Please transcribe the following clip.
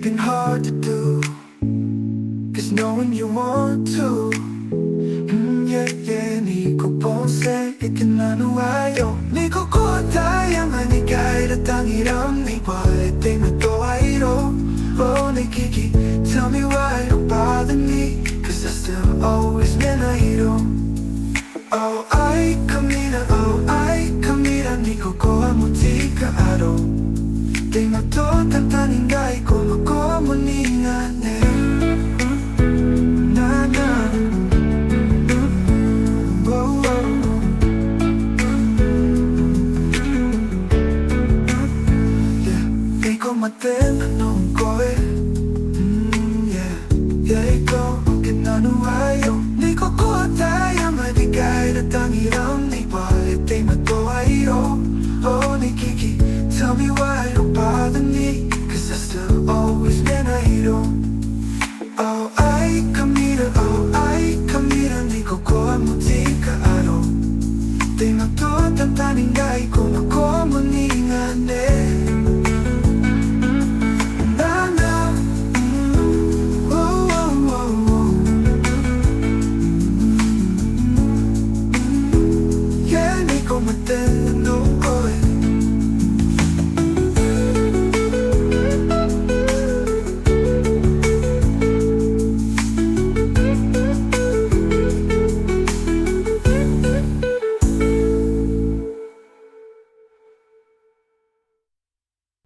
something hard to do, 'cause knowing you want to. Yeah, 니고 본세 이긴 나는 와요. 니고 고다야만 이 가이랬던 이런 니와 때문에 또 와이로. Oh, Nei Kyky, tell me why you bother me, 'cause I still always meant I don't. Oh, I come here, 니고 고와 무티가 알아. 내가 또 단단인가 이고 먹고 무니가 내. Matema nung koe ikaw ang kinanuwayo. Ni ko tayo madigay na tangiram. Ni palit ay matuwayo. Oh, Nei Kyky, tell me why you bother me.